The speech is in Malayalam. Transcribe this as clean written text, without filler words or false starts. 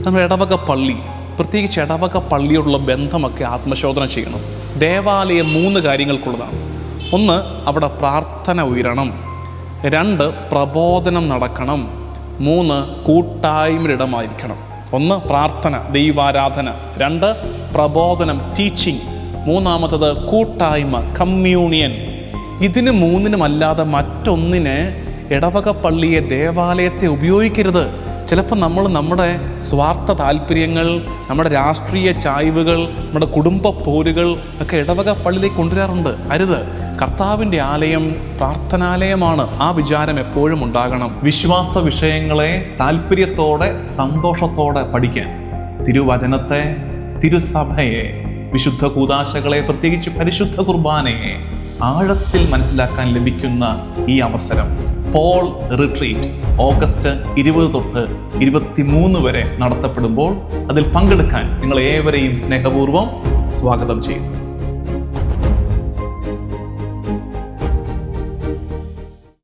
നമ്മൾ ഇടവക പള്ളി, പ്രത്യേകിച്ച് ഇടവക പള്ളിയോടുള്ള ബന്ധമൊക്കെ ആത്മശോധന ചെയ്യണം. ദേവാലയം 3 കാര്യങ്ങൾക്കുള്ളതാണ്. 1, അവിടെ പ്രാർത്ഥന ഉയരണം. 2, പ്രബോധനം നടക്കണം. 3, കൂട്ടായ്മയുടെ ഇടമായിരിക്കണം. 1, പ്രാർത്ഥന, ദൈവാരാധന. 2, പ്രബോധനം, ടീച്ചിങ്. 3-മത്തത് കൂട്ടായ്മ, കമ്മ്യൂണിയൻ. ഇതിന് 3-നുമല്ലാതെ മറ്റൊന്നിന് ഇടവക പള്ളിയെ, ദേവാലയത്തെ ഉപയോഗിക്കരുത്. ചിലപ്പോൾ നമ്മൾ നമ്മുടെ സ്വാർത്ഥ താല്പര്യങ്ങൾ, നമ്മുടെ രാഷ്ട്രീയ ചായ്വുകൾ, നമ്മുടെ കുടുംബ പോരുകൾ ഒക്കെ ഇടവക പള്ളിയിലേക്ക് കൊണ്ടുവരാറുണ്ട്. അരുത്. കർത്താവിൻ്റെ ആലയം പ്രാർത്ഥനാലയമാണ്. ആ വിചാരം എപ്പോഴും ഉണ്ടാകണം. വിശ്വാസ വിഷയങ്ങളെ താല്പര്യത്തോടെ, സന്തോഷത്തോടെ പഠിക്കാൻ തിരുവചനത്തെ, തിരുസഭയെ, വിശുദ്ധ കൂദാശകളെ, പ്രത്യേകിച്ച് പരിശുദ്ധ കുർബാനയെ ആഴത്തിൽ മനസ്സിലാക്കാൻ ലഭിക്കുന്ന ഈ അവസരം പോൾ റിട്രീറ്റ് ഓഗസ്റ്റ് 20 തൊട്ട് 23 വരെ നടത്തപ്പെടുമ്പോൾ അതിൽ പങ്കെടുക്കാൻ നിങ്ങൾ ഏവരെയും സ്നേഹപൂർവ്വം സ്വാഗതം ചെയ്യുന്നു.